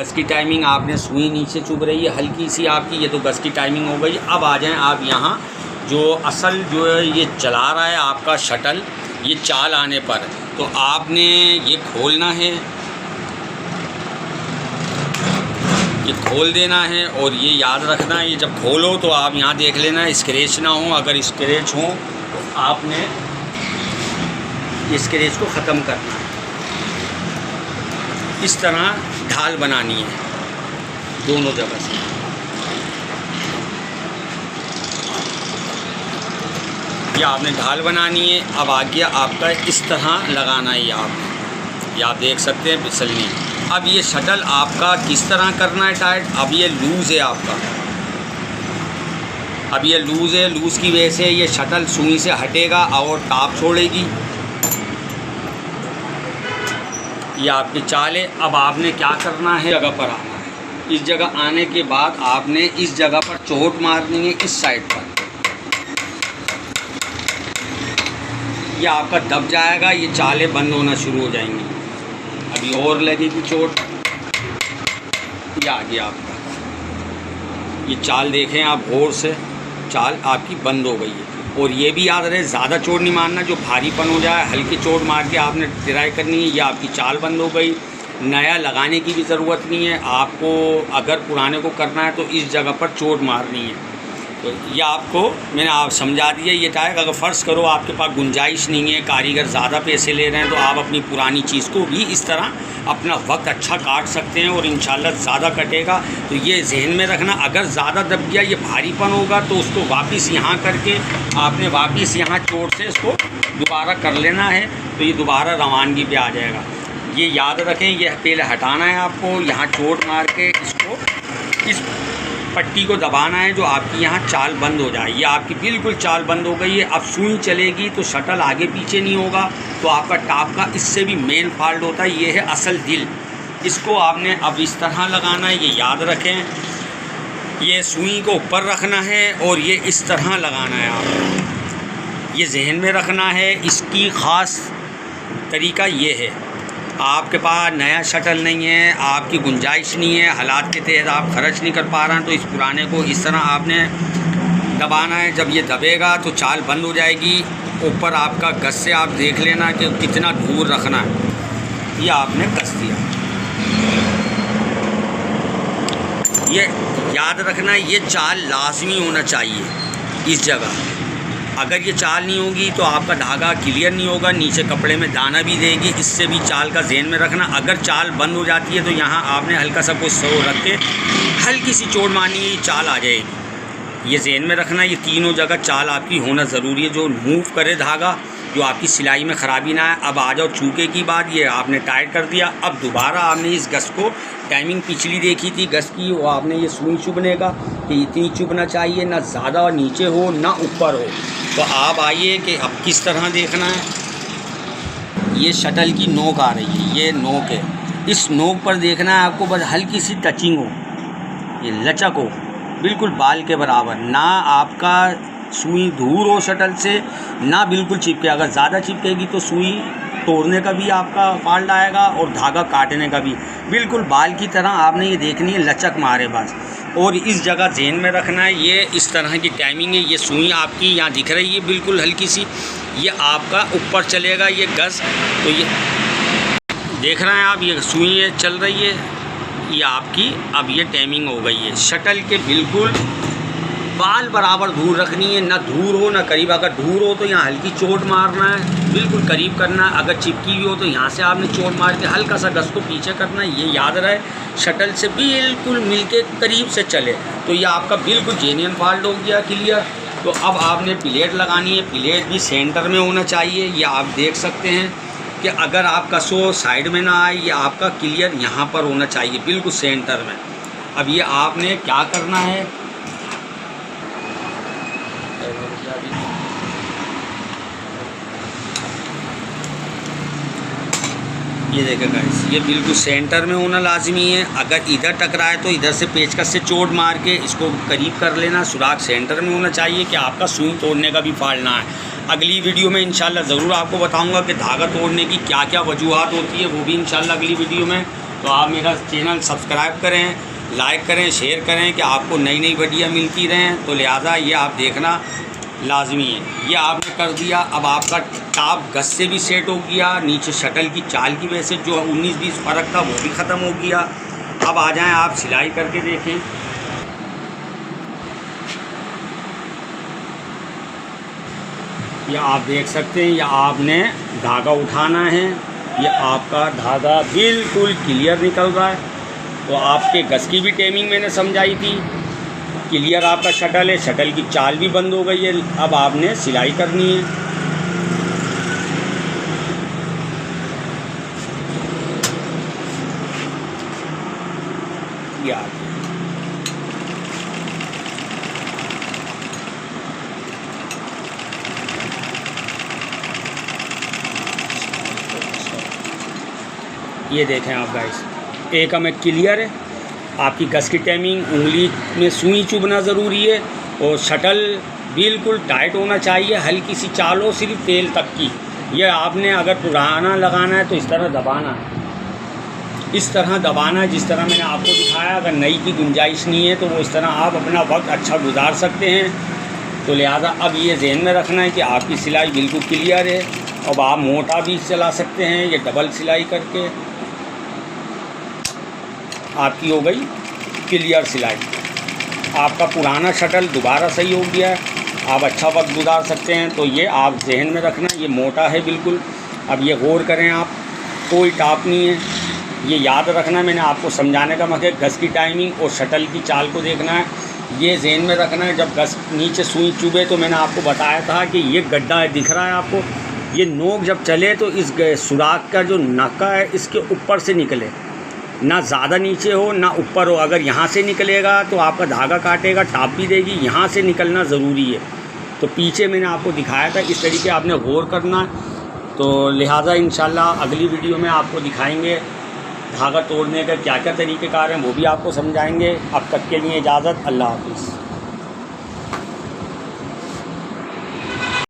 गज की टाइमिंग आपने सुई नीचे चुभ रही है हल्की सी आपकी, ये तो गज की टाइमिंग हो गई। अब आ जाएं आप यहाँ, जो असल जो है ये चला रहा है आपका शटल, ये चाल आने पर तो आपने ये खोलना है, ये खोल देना है। और ये याद रखना है, ये जब खोलो तो आप यहाँ देख लेना स्क्रैच ना हो, अगर स्क्रैच हो तो आपने स्क्रैच को ख़त्म करना है। इस तरह ढाल बनानी है दोनों जगह से। ये आपने ढाल बनानी है। अब आ गया आपका इस तरह लगाना है, ये आप देख सकते हैं फिसलनी। अब ये शटल आपका किस तरह करना है टाइट, अब ये लूज़ है आपका, अब ये लूज़ है, लूज़ की वजह से ये शटल सुई से हटेगा और टाप छोड़ेगी। ये आपकी चाल है। अब आपने क्या करना है, जगह पर आना है। इस जगह आने के बाद आपने इस जगह पर चोट मारनी है, इस साइड पर। ये आपका दब जाएगा, ये चालें बंद होना शुरू हो जाएंगी। अभी और लगेगी चोट, ये आ गया आपका। ये चाल देखें आप गौर से, चाल आपकी बंद हो गई है। और ये भी याद रहे, ज़्यादा चोट नहीं मारना, जो भारीपन हो जाए हल्की चोट मार के आपने ट्राई करनी है। ये आपकी चाल बंद हो गई, नया लगाने की भी ज़रूरत नहीं है आपको। अगर पुराने को करना है तो इस जगह पर चोट मारनी है। तो ये आपको मैंने आप समझा दिया। ये टाइप अगर फ़र्ज़ करो आपके पास गुंजाइश नहीं है, कारीगर ज़्यादा पैसे ले रहे हैं, तो आप अपनी पुरानी चीज़ को भी इस तरह अपना वक्त अच्छा काट सकते हैं और इंशाल्लाह ज़्यादा कटेगा। तो ये जहन में रखना, अगर ज़्यादा दब गया, ये भारीपन होगा, तो उसको वापस यहाँ करके आपने वापस यहाँ चोट से इसको दोबारा कर लेना है, तो ये दोबारा रवानगी पे आ जाएगा। ये याद रखें, ये पहले हटाना है आपको, यहाँ चोट मार के इसको इस पट्टी को दबाना है, जो आपकी यहाँ चाल बंद हो जाए। ये आपकी बिल्कुल चाल बंद हो गई है। अब सुई चलेगी तो शटल आगे पीछे नहीं होगा, तो आपका टाप का इससे भी मेन फॉल्ट होता है। ये है असल दिल, इसको आपने अब इस तरह लगाना है, ये याद रखें। ये सुई को ऊपर रखना है और ये इस तरह लगाना है आपको, ये जहन में रखना है। इसकी ख़ास तरीका ये है, आपके पास नया शटल नहीं है, आपकी गुंजाइश नहीं है, हालात के तहत आप खर्च नहीं कर पा रहे हैं, तो इस पुराने को इस तरह आपने दबाना है। जब ये दबेगा तो चाल बंद हो जाएगी। ऊपर आपका गज से आप देख लेना कि कितना दूर रखना है। ये आपने कस दिया, ये याद रखना, ये चाल लाजमी होना चाहिए इस जगह। अगर ये चाल नहीं होगी तो आपका धागा क्लियर नहीं होगा, नीचे कपड़े में दाना भी देगी। इससे भी चाल का ज़हन में रखना। अगर चाल बंद हो जाती है तो यहाँ आपने हल्का सा कुछ सो रख के हल्की सी चोट मारनी है, चाल आ जाएगी। ये ज़हन में रखना, ये तीनों जगह चाल आपकी होना ज़रूरी है, जो मूव करे धागा, जो आपकी सिलाई में ख़राबी ना है। अब आ जाओ चूके की बात, ये आपने टाइट कर दिया। अब दोबारा आपने इस गज को, टाइमिंग पिछली देखी थी गज की, वो आपने ये सुई चुभने का कि इतनी चुभना चाहिए, ना ज़्यादा नीचे हो ना ऊपर हो। तो आप आइए कि अब किस तरह देखना है। ये शटल की नोक आ रही है, ये नोक है, इस नोक पर देखना है आपको, बस हल्की सी टचिंग हो, ये लचक हो, बिल्कुल बाल के बराबर, ना आपका सुई दूर हो शटल से, ना बिल्कुल चिपके। अगर ज़्यादा चिपकेगी तो सुई तोड़ने का भी आपका फॉल्ट आएगा और धागा काटने का भी। बिल्कुल बाल की तरह आपने ये देखनी है, लचक मारे बस। और इस जगह ज़हन में रखना है, ये इस तरह की टाइमिंग है। ये सुई आपकी यहाँ दिख रही है बिल्कुल हल्की सी, ये आपका ऊपर चलेगा ये गज। तो ये देख रहे हैं आप, ये सुई चल रही है, ये आपकी अब ये टाइमिंग हो गई है। शटल के बिल्कुल बाल बराबर दूर रखनी है, ना दूर हो ना करीब। अगर दूर हो तो यहाँ हल्की चोट मारना है, बिल्कुल करीब करना है। अगर चिपकी हुई हो तो यहाँ से आपने चोट मार के हल्का सा गज को पीछे करना है। ये याद रहे, शटल से बिल्कुल मिलके करीब से चले, तो ये आपका बिल्कुल जेन्युइन फॉल्ट हो गया क्लियर। तो अब आपने प्लेट लगानी है, प्लेट भी सेंटर में होना चाहिए। ये आप देख सकते हैं कि अगर आप कसो साइड में ना आए, ये आपका क्लियर यहाँ पर होना चाहिए बिल्कुल सेंटर में। अब ये आपने क्या करना है, ये देखें गाइस, ये बिल्कुल सेंटर में होना लाजमी है। अगर इधर टकराए तो इधर से पेचकस से चोट मार के इसको करीब कर लेना। सुराख सेंटर में होना चाहिए कि आपका सुई तोड़ने का भी फॉल्ट ना है। अगली वीडियो में इंशाल्लाह ज़रूर आपको बताऊंगा कि धागा तोड़ने की क्या क्या वजूहात होती है, वो भी इंशाल्लाह अगली वीडियो में तो आप मेरा चैनल सब्सक्राइब करें, लाइक करें, शेयर करें कि आपको नई नई वीडियो मिलती रहें। तो लिहाजा ये आप देखना लाजमी है। ये आपने कर दिया, अब आपका टॉप गज से भी सेट हो गया, नीचे शटल की चाल की वजह से जो 19-20 फ़र्क था वो भी ख़त्म हो गया। अब आ जाएं आप सिलाई करके देखें। ये आप देख सकते हैं, ये आपने धागा उठाना है, ये आपका धागा बिल्कुल क्लियर निकल रहा है। तो आपके गज की भी टाइमिंग मैंने समझाई थी, क्लियर आपका शटल है, शटल की चाल भी बंद हो गई है। अब आपने सिलाई करनी है। ये देखें आप गाइस, एक हमें क्लियर है, आपकी गज की टाइमिंग, उंगली में सुई चुभना ज़रूरी है और शटल बिल्कुल टाइट होना चाहिए, हल्की सी चाल हो सिर्फ तेल तक की। ये आपने अगर पुराना लगाना है तो इस तरह दबाना है, इस तरह दबाना है जिस तरह मैंने आपको दिखाया। अगर नई की गुंजाइश नहीं है तो वो इस तरह आप अपना वक्त अच्छा गुजार सकते हैं। तो लिहाजा अब ये ज़हन में रखना है कि आपकी सिलाई बिल्कुल क्लियर है। अब आप मोटा भी चला सकते हैं, ये डबल सिलाई करके आपकी हो गई क्लियर सिलाई। आपका पुराना शटल दोबारा सही हो गया है, आप अच्छा वक्त गुजार सकते हैं। तो ये आप जहन में रखना, ये मोटा है बिल्कुल। अब ये गौर करें आप, कोई टाप नहीं है, ये याद रखना। मैंने आपको समझाने का मकसद गज की टाइमिंग और शटल की चाल को देखना है, ये जहन में रखना है। जब गज नीचे सुई चुभे तो मैंने आपको बताया था कि ये गड्ढा दिख रहा है आपको, ये नोक जब चले तो इस सुराख का जो नाका है इसके ऊपर से निकले, ना ज़्यादा नीचे हो ना ऊपर हो। अगर यहाँ से निकलेगा तो आपका धागा काटेगा, टाप भी देगी, यहाँ से निकलना ज़रूरी है। तो पीछे मैंने आपको दिखाया था, इस तरीके आपने गौर करना। तो लिहाजा इंशाल्लाह अगली वीडियो में आपको दिखाएंगे धागा तोड़ने का क्या क्या तरीक़ेकार हैं, वो भी आपको समझाएंगे। अब तक के लिए इजाज़त, अल्लाह हाफ़िज़।